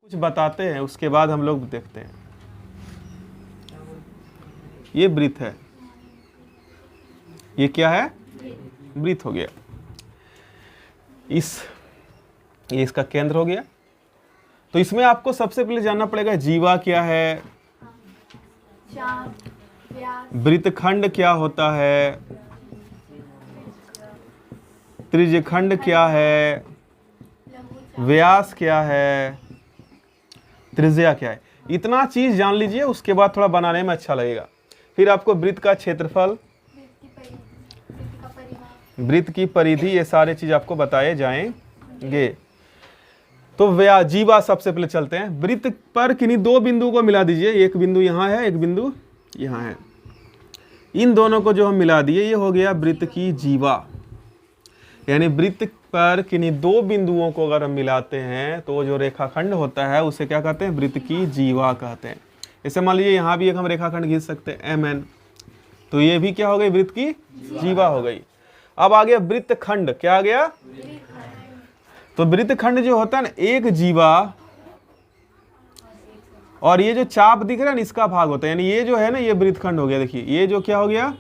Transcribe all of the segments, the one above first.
कुछ बताते हैं उसके बाद हम लोग देखते हैं। ये वृत्त है, ये क्या है, वृत्त हो गया। ये इसका केंद्र हो गया। तो इसमें आपको सबसे पहले जानना पड़ेगा जीवा क्या है, वृत्तखंड क्या होता है, त्रिज्यखंड क्या है, व्यास क्या है, त्रिज्या क्या है। इतना चीज जान लीजिए, उसके बाद थोड़ा बनाने में अच्छा लगेगा। फिर आपको वृत्त का क्षेत्रफल, वृत्त की परिधि, ये सारे चीज आपको बताए जाएंगे। तो जीवा सबसे पहले चलते हैं। वृत्त पर किन्हीं दो बिंदु को मिला दीजिए, एक बिंदु यहाँ है, एक बिंदु यहाँ है। इन दोनों को जो हम मिला दिए, ये हो गया वृत्त की जीवा। यानी वृत्त पर किन्हीं दो बिंदुओं को अगर हम मिलाते हैं तो जो रेखाखंड होता है उसे क्या कहते हैं, वृत्त की जीवा कहते हैं। जैसे मान लीजिए यहाँ भी एक हम रेखाखंड खींच सकते हैं MN, तो ये भी क्या हो गई, वृत्त की जीवा हो गई। अब आ गया वृत्तखंड, क्या आ गया, तो वृत्तखंड जो होता है ना, एक जीवा और ये जो चाप दिख रहा है ना, इसका भाग होता है। यानी ये जो है ना, ये वृत्तखंड हो गया। देखिए ये जो क्या हो गया,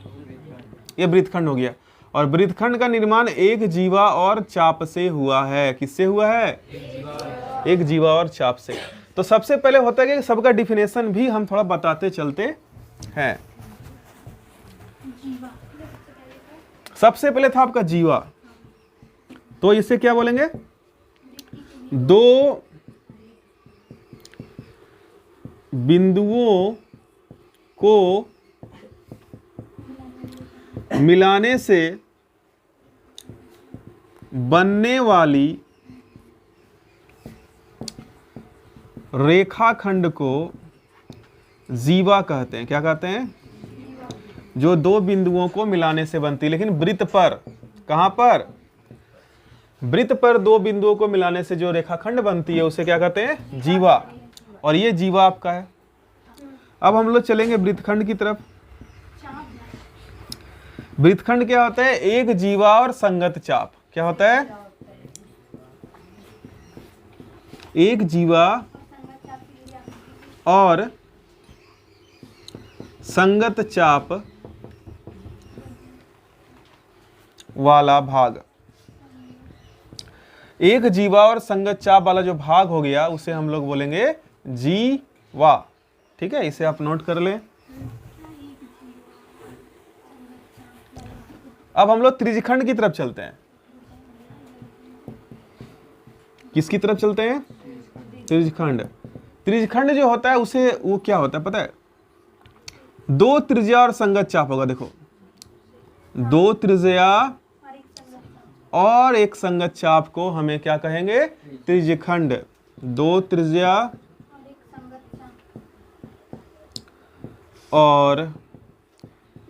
ये वृत्तखंड हो गया। और वृत्तखंड का निर्माण एक जीवा और चाप से हुआ है। किससे हुआ है, एक जीवा और चाप से। तो सबसे पहले होता है कि सबका डिफिनेशन भी हम थोड़ा बताते चलते हैं। सबसे पहले था आपका जीवा, तो इसे क्या बोलेंगे, दो बिंदुओं को मिलाने से बनने वाली रेखाखंड को जीवा कहते हैं। क्या कहते हैं, जो दो बिंदुओं को मिलाने से बनती है। लेकिन वृत्त पर, कहां पर, वृत्त पर दो बिंदुओं को मिलाने से जो रेखाखंड बनती है उसे क्या कहते हैं, जीवा। और ये जीवा आपका है। अब हम लोग चलेंगे वृत्तखंड की तरफ। वृत्तखंड क्या होता है, एक जीवा और संगत चाप। क्या होता है, एक जीवा और संगत चाप वाला भाग। एक जीवा और संगत चाप वाला जो भाग हो गया उसे हम लोग बोलेंगे जीवा। ठीक है, इसे आप नोट कर लें। अब हम लोग त्रिज्यखंड की तरफ चलते हैं। किसकी तरफ चलते हैं, त्रिज्यखंड। त्रिज्यखंड जो होता है उसे, वो क्या होता है पता है, दो त्रिज्या और संगत चाप होगा। देखो, दो त्रिज्या और एक संगत चाप को हमें क्या कहेंगे, त्रिज्यखंड। दो त्रिज्या और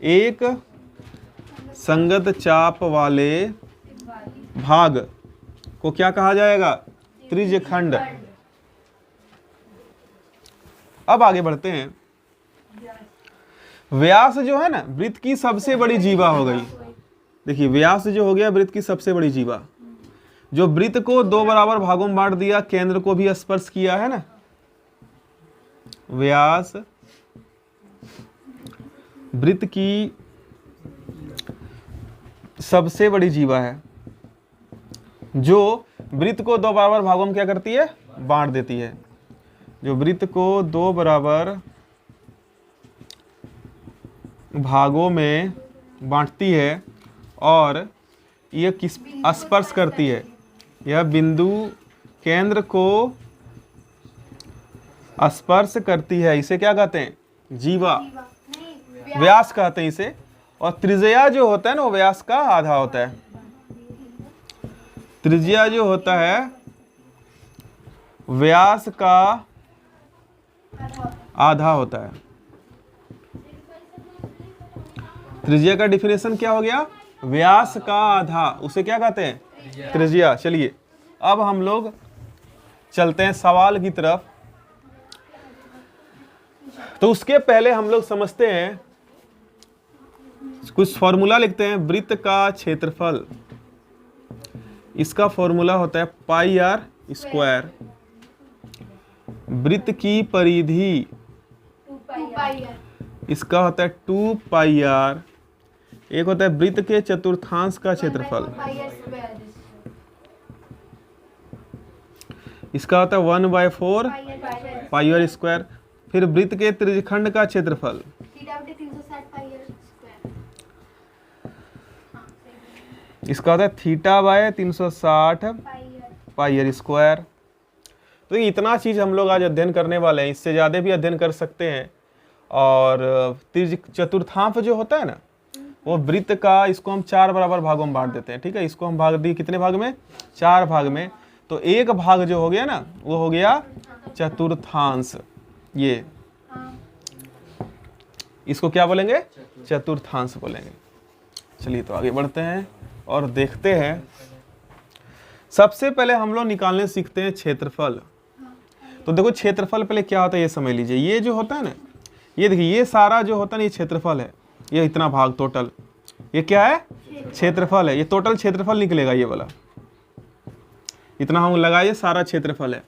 एक संगत चाप वाले भाग को क्या कहा जाएगा, त्रिज्यखंड। अब आगे बढ़ते हैं। व्यास जो है ना, वृत्त की सबसे बड़ी जीवा हो गई। देखिए व्यास जो हो गया वृत्त की सबसे बड़ी जीवा, जो वृत्त को दो बराबर भागों में बांट दिया, केंद्र को भी स्पर्श किया है ना। व्यास वृत्त की सबसे बड़ी जीवा है, जो वृत्त को दो बराबर भागों में क्या करती है, बांट देती है। जो वृत्त को दो बराबर भागों में बांटती है और यह किस स्पर्श करती है, यह बिंदु केंद्र को स्पर्श करती है, इसे क्या कहते हैं, जीवा। व्यास कहते हैं इसे। और त्रिज्या जो होता है ना, वो व्यास का आधा होता है। त्रिज्या जो होता है व्यास का आधा होता है। त्रिज्या का डिफिनेशन क्या हो गया, व्यास का आधा, उसे क्या कहते हैं, त्रिज्या। चलिए अब हम लोग चलते हैं सवाल की तरफ। तो उसके पहले हम लोग समझते हैं, कुछ फॉर्मूला लिखते हैं। वृत्त का क्षेत्रफल, इसका फॉर्मूला होता है पाई r स्क्वायर वृत्त की परिधि, 2 पाई इसका होता है 2 पाई आर। एक होता है वृत्त के चतुर्थांश का क्षेत्रफल, इसका होता है 1/4 पाई आर स्क्वायर। फिर वृत्त के त्रिज्यखंड का क्षेत्रफल, इसका होता है θ/360 पाई आर स्क्वायर। तो इतना चीज़ हम लोग आज अध्ययन करने वाले हैं, इससे ज़्यादा भी अध्ययन कर सकते हैं। और चतुर्थांश जो होता है ना, वो वृत्त का, इसको हम 4 बराबर भागों में बांट देते हैं। ठीक है, इसको हम भाग दिए कितने भाग में? 4 भाग में। तो एक भाग जो हो गया ना, वो हो गया चतुर्थांश। ये इसको क्या बोलेंगे? चतुर्थांश बोलेंगे। चलिए तो आगे बढ़ते हैं और देखते हैं। सबसे पहले हम लोग निकालने सीखते हैं क्षेत्रफल। तो देखो क्षेत्रफल पहले क्या होता है ये समझ लीजिए। ये जो होता है ना, ये देखिए, ये सारा जो होता है ना, ये क्षेत्रफल है। ये इतना भाग टोटल, ये क्या है? क्षेत्रफल है। ये टोटल क्षेत्रफल निकलेगा, ये वाला इतना हम लगाइए, सारा क्षेत्रफल है।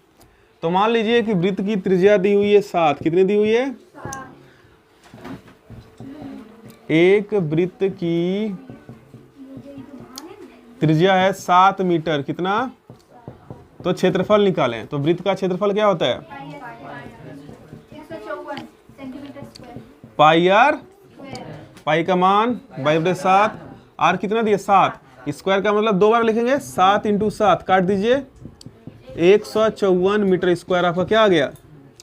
तो मान लीजिए कि वृत्त की त्रिज्या दी हुई है 7। कितनी दी हुई है? एक वृत्त की त्रिज्या है 7 मीटर। कितना? तो क्षेत्रफल निकालें। तो वृत्त का क्षेत्रफल क्या होता है? पाई आर। पाई का मान 2/7, आर कितना दिया? 7। स्क्वायर का मतलब 2 बार लिखेंगे, 7 × 7 काट दीजिए, 154 मीटर स्क्वायर आपका क्या आ गया?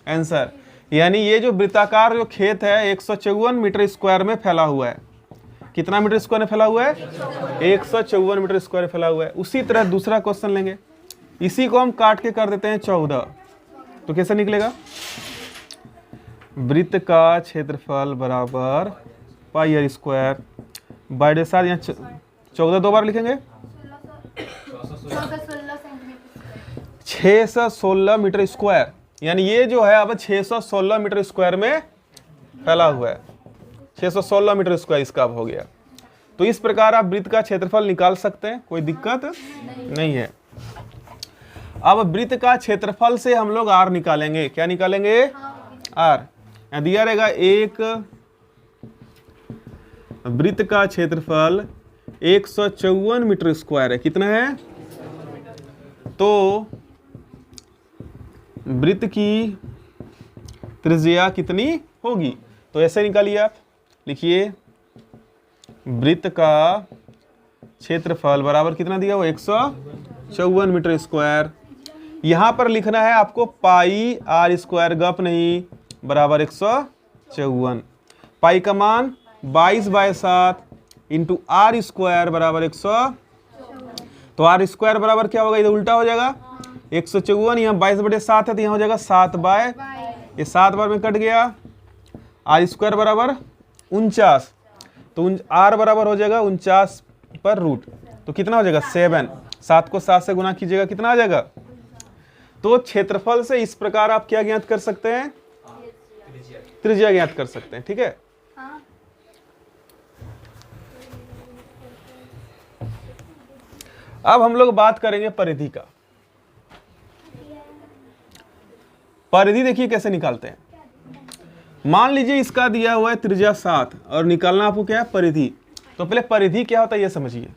आंसर। यानी ये जो वृत्ताकार जो खेत है 154 मीटर स्क्वायर में फैला हुआ है। कितना मीटर स्क्वायर में फैला हुआ है? 154 मीटर स्क्वायर फैला हुआ है। उसी तरह दूसरा क्वेश्चन लेंगे, इसी को हम काट के कर देते हैं 14। तो कैसे निकलेगा? वृत्त का क्षेत्रफल बराबर पाई आर स्क्वायर 2/7, यहाँ 14 2 बार लिखेंगे, 616 मीटर स्क्वायर। यानी ये जो है अब 616 मीटर स्क्वायर में फैला हुआ है। 616 मीटर स्क्वायर इसका अब हो गया। तो इस प्रकार आप वृत्त का क्षेत्रफल निकाल सकते हैं, कोई दिक्कत नहीं है। अब वृत्त का क्षेत्रफल से हम लोग आर निकालेंगे। क्या निकालेंगे? आर। यहाँ दिया रहेगा एक वृत्त का क्षेत्रफल 154 मीटर स्क्वायर है। कितना है? तो वृत्त की त्रिज्या कितनी होगी? तो ऐसे निकालिए आप, लिखिए वृत्त का क्षेत्रफल बराबर कितना दिया हुआ? 154 मीटर स्क्वायर। यहां पर लिखना है आपको पाई आर स्क्वायर, गप नहीं, बराबर 154। पाई का मान 22/7 इंटू आर स्क्वायर बराबर 100। तो आर स्क्वायर बराबर क्या होगा? इधर उल्टा हो जाएगा, 154 यहाँ 22/7 है, तो यहाँ हो जाएगा 7/, ये 7 बार में कट गया। आर स्क्वायर बराबर 49, तो आर बराबर हो जाएगा 49 पर रूट। तो कितना हो जाएगा? 7। 7 को 7 से गुना कीजिएगा, कितना आ जाएगा? तो क्षेत्रफल से इस प्रकार आप क्या ज्ञात कर सकते हैं? त्रिज्या ज्ञात कर सकते हैं। ठीक है, अब हम लोग बात करेंगे परिधि का। परिधि देखिए कैसे निकालते हैं। मान लीजिए इसका दिया हुआ है त्रिज्या 7 और निकालना आपको क्या है? परिधि। तो पहले परिधि क्या होता है ये समझिए।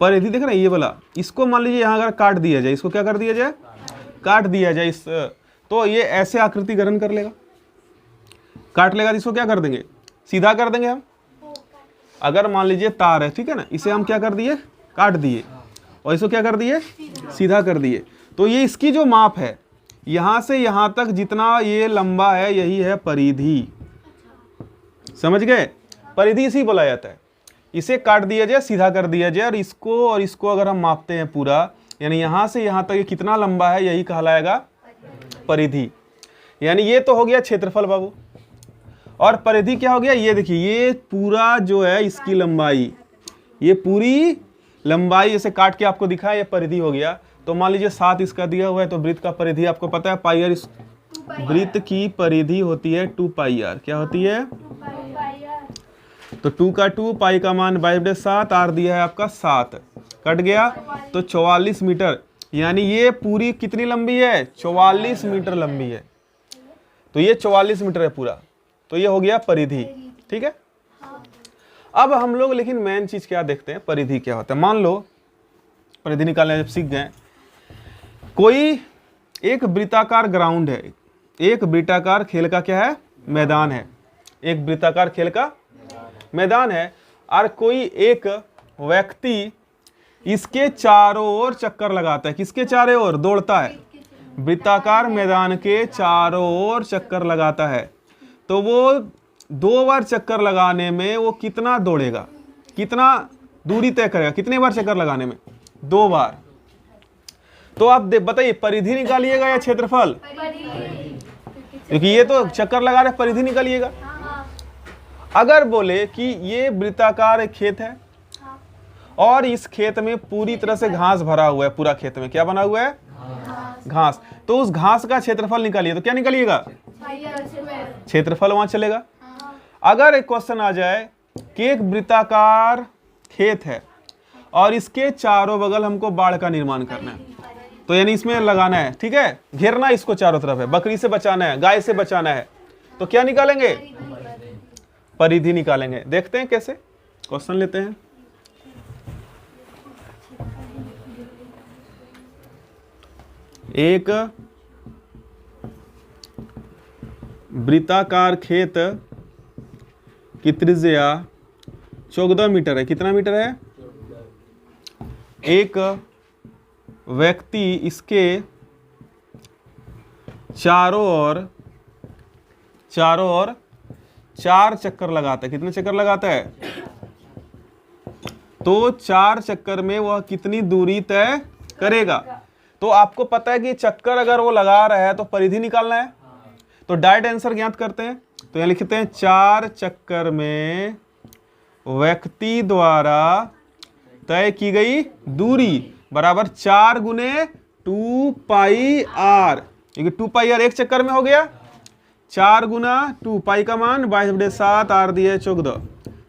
परिधि देख रहे हैं ये वाला, इसको मान लीजिए यहाँ अगर काट दिया जाए, इसको क्या कर दिया जाए? काट दिया जाए इस, तो ये ऐसे आकृति ग्रहण कर लेगा, काट लेगा। इसको क्या कर देंगे? सीधा कर देंगे हम। अगर मान लीजिए तार है, ठीक है ना, इसे हम क्या कर दिए? काट दिए, और इसको क्या कर दिए? सीधा कर दिए। तो ये इसकी जो माप है, यहां से यहां तक जितना ये लंबा है, यही है परिधि। समझ गए? परिधि इसी बोला जाता है। इसे काट दिया जाए, सीधा कर दिया जाए, और इसको अगर हम मापते हैं पूरा, यानी यहां से यहां तक ये कितना लंबा है, यही कहलाएगा परिधि। यानी ये तो हो गया क्षेत्रफल बाबू, और परिधि क्या हो गया? ये देखिए, ये पूरा जो है इसकी लंबाई, ये पूरी लंबाई जैसे काट के आपको दिखा, ये परिधि हो गया। तो मान लीजिए 7 इसका दिया हुआ है, तो वृत्त का परिधि आपको पता है पाई आर। वृत्त की परिधि होती है 2 पाई आर। क्या होती है? तो 2 का 2, पाई का मान 22/7, आर दिया है आपका 7, कट गया तो 44 मीटर। यानी ये पूरी कितनी लंबी है, 44 मीटर लंबी है। तो ये 44 मीटर है पूरा, तो ये हो गया परिधि। ठीक है, अब हम लोग लेकिन मेन चीज क्या देखते हैं, परिधि क्या होता है। मान लो परिधि निकालने जब सीख गए, कोई एक वृत्ताकार ग्राउंड है, एक वृत्ताकार खेल का क्या है, मैदान है, एक वृत्ताकार खेल का मैदान है, और कोई एक व्यक्ति इसके चारों ओर चक्कर लगाता है। किसके चारों ओर दौड़ता है, वृत्ताकार मैदान के चारों ओर चक्कर लगाता है। तो वो 2 बार चक्कर लगाने में वो कितना दौड़ेगा, कितना दूरी तय करेगा, कितने बार चक्कर लगाने में, 2 बार। तो आप बताइए परिधि निकालिएगा या क्षेत्रफल, क्योंकि ये तो चक्कर लगा रहे, परिधि निकालिएगा। अगर बोले कि ये वृत्ताकार एक खेत है और इस खेत में पूरी तरह से घास भरा हुआ है, पूरा खेत में क्या बना हुआ है, घास, तो उस घास का क्षेत्रफल निकालिए। तो क्या निकालिएगा, क्षेत्रफल वहां चलेगा। अगर एक क्वेश्चन आ जाए कि एक वृत्ताकार खेत है और इसके चारों बगल हमको बाढ़ का निर्माण करना है, तो यानी इसमें लगाना है, ठीक है, घेरना इसको चारों तरफ है, बकरी से बचाना है, गाय से बचाना है, तो क्या निकालेंगे, परिधि निकालेंगे। देखते हैं कैसे, क्वेश्चन लेते हैं। एक वृत्ताकार खेत की त्रिज्या 14 मीटर है। कितना मीटर है, एक व्यक्ति इसके चारों ओर 4 चक्कर लगाता है। कितने चक्कर लगाता है, तो 4 चक्कर में वह कितनी दूरी तय करेगा। तो आपको पता है कि चक्कर अगर वो लगा रहा है तो परिधि निकालना है, तो डायरेक्ट आंसर ज्ञात करते हैं। तो यहां लिखते हैं 4 चक्कर में व्यक्ति द्वारा तय की गई दूरी बराबर 4 गुने 2 पाई आर, क्योंकि 2 पाई आर एक चक्कर में हो गया, 4 गुना 2 पाई का मान 22/7, आर दिया 14,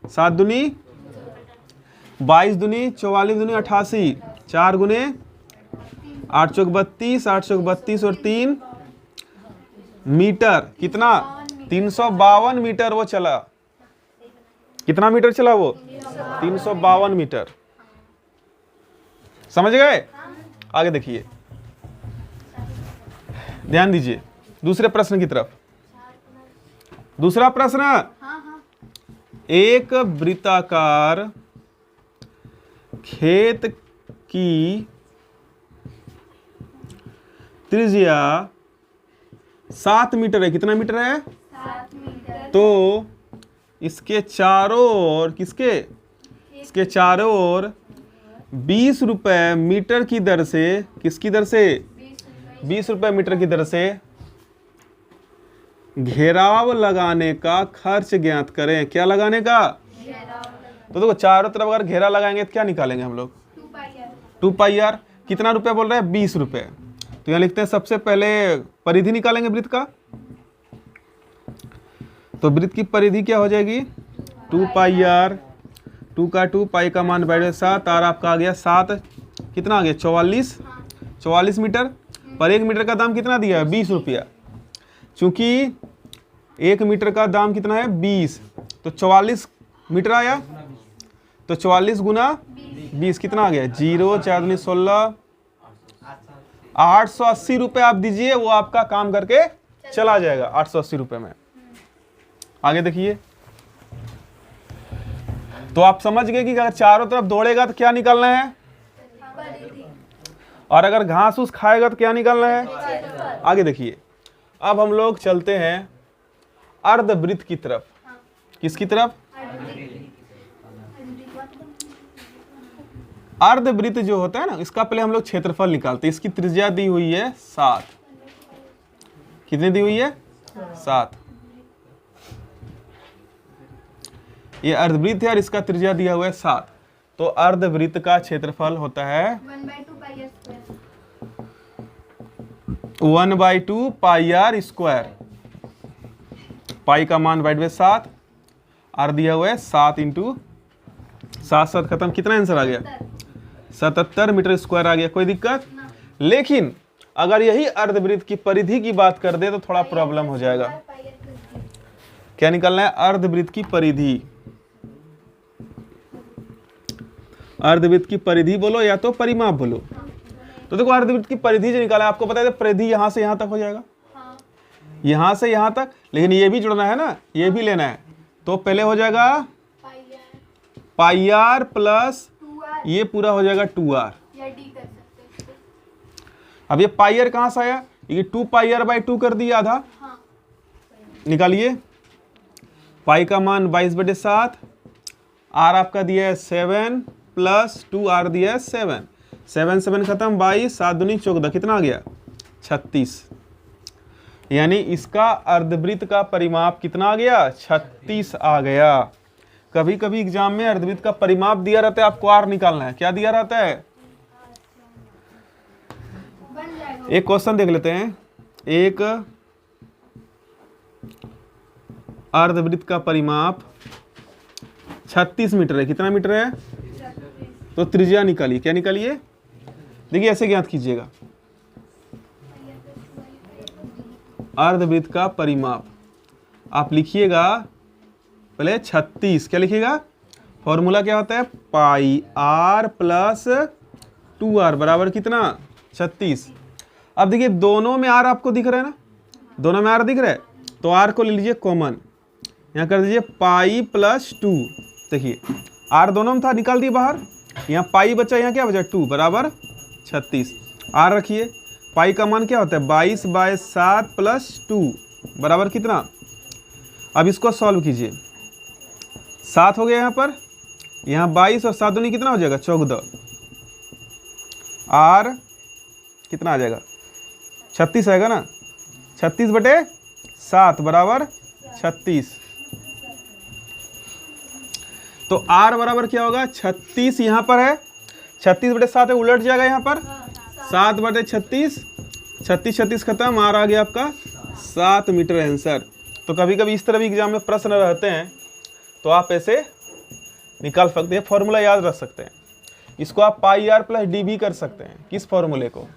7 दूनी 22 दूनी 44 दूनी 88, 4 गुने 8 चौक 32, 8 चौक 32 और 3 मीटर, कितना 352 मीटर वो चला। कितना मीटर चला वो, 352 मीटर। समझ गए, आगे देखिए, ध्यान दीजिए दूसरे प्रश्न की तरफ। दूसरा प्रश्न, एक वृत्ताकार खेत की त्रिज्या 7 मीटर है। कितना मीटर है, 7 मीटर। तो इसके चारों ओर, किसके, इसके चारों ओर 20 रुपए मीटर की दर से, किसकी दर से, 20 रुपए मीटर की दर से घेराव लगाने का खर्च ज्ञात करें। क्या लगाने का, तो देखो चारों तरफ अगर घेरा लगाएंगे तो क्या निकालेंगे हम लोग, 2 पाई आर। कितना रुपए बोल रहे हैं, 20 रुपए। तो यहाँ लिखते हैं सबसे पहले परिधि निकालेंगे वृत्त का। तो वृत्त की परिधि क्या हो जाएगी, 2 पाई आर, 2 का 2 पाई का मान 7, आर आपका आ गया 7, कितना आ गया 44 मीटर। पर 1 मीटर का दाम कितना दिया है, 20 रुपया। चूंकि 1 मीटर का दाम कितना है 20, तो 44 मीटर आया, तो 44 गुना 20 कितना आ गया, 0 4 दूनी 16, 880 रुपए आप दीजिए, वो आपका काम करके चला जाएगा 880 रुपए में। आगे देखिए, तो आप समझ गए कि अगर चारों तरफ दौड़ेगा तो क्या निकालना है, और अगर घास उस खाएगा तो क्या निकालना है। आगे देखिए, अब हम लोग चलते हैं अर्धवृत्त की तरफ। किसकी तरफ, अर्धवृत्त जो होता है ना, इसका पहले हम लोग क्षेत्रफल निकालते हैं। इसकी त्रिज्या दी हुई है 7, कितनी दी हुई है, 7। ये अर्धवृत्त है और इसका त्रिज्या दिया हुआ है 7। तो अर्धवृत्त का क्षेत्रफल होता है 1/2 पाई आर स्क्वायर। पाई का मान 7, आर दिया हुआ है 7 इंटू 7 खत्म, कितना आंसर आ गया, 77 मीटर स्क्वायर आ गया। कोई दिक्कत, लेकिन अगर यही अर्धवृत्त की परिधि की बात कर दे तो थोड़ा प्रॉब्लम हो जाएगा। क्या निकालना है? अर्धवृत्त की परिधि। अर्धवृत्त की परिधि बोलो या तो परिमाप बोलो। तो देखो अर्धवृत्त की परिधि जो निकाला, आपको पता है परिधि यहां से यहां तक हो जाएगा, यहां से यहां तक, लेकिन ये भी जुड़ना है ना, ये भी लेना है। तो पहले हो जाएगा पाई आर प्लस ये पूरा हो जाएगा 2r। अब ये पाई आर कहां से आया? ये 2πr/2 कर दिया आधा। निकालिए, पाई का मान 22/7, आर आपका दिया है 7 प्लस 2r दिया है 7, 7 7 खत्म, 22, 7 दूनी 14, कितना आ गया? 36। यानी इसका अर्धवृत्त का परिमाप कितना आ गया? 36 आ गया। कभी कभी एग्जाम में अर्धवृत्त का परिमाप दिया रहता है, आपको आर निकालना है। क्या दिया रहता है? एक क्वेश्चन देख लेते हैं। एक अर्धवृत्त का परिमाप 36 मीटर है। कितना मीटर है? तो त्रिज्या निकालिए। क्या निकालिए? देखिए ऐसे ज्ञात कीजिएगा, अर्धवृत्त का परिमाप आप लिखिएगा पहले 36। क्या लिखिएगा? फॉर्मूला क्या होता है? पाई आर प्लस 2r बराबर कितना? 36। अब देखिए दोनों में आर आपको दिख रहा है ना, दोनों में आर दिख रहा है, तो आर को ले लीजिए कॉमन, यहाँ कर दीजिए पाई प्लस 2। देखिए आर दोनों में था, निकाल दिए बाहर, यहाँ पाई बचा, यहाँ क्या बचा? 2 बराबर 36। आर रखिए, पाई का मान क्या होता है? 22/7 प्लस 2 बराबर कितना? अब इसको सॉल्व कीजिए, 7 हो गया यहाँ पर, यहाँ 22 और 7 दूनी कितना हो जाएगा? 14। आर कितना आ जाएगा? 36 आएगा ना, 36/7 बराबर 36। तो आर बराबर क्या होगा? 36 यहाँ पर है, 36/7 है, उलट जाएगा यहाँ पर, 7/36, 36 36 खत्म, आर आ गया आपका 7 मीटर आंसर। तो कभी कभी इस तरह भी एग्जाम में प्रश्न रहते हैं, तो आप ऐसे निकाल सकते हैं, फॉर्मूला याद रख सकते हैं। इसको आप पाई आर प्लस डी भी कर सकते हैं। किस फॉर्मूले को?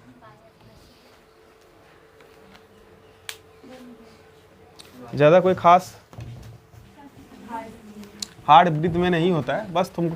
ज़्यादा कोई खास हार्ड वृत्त में नहीं होता है, बस तुमको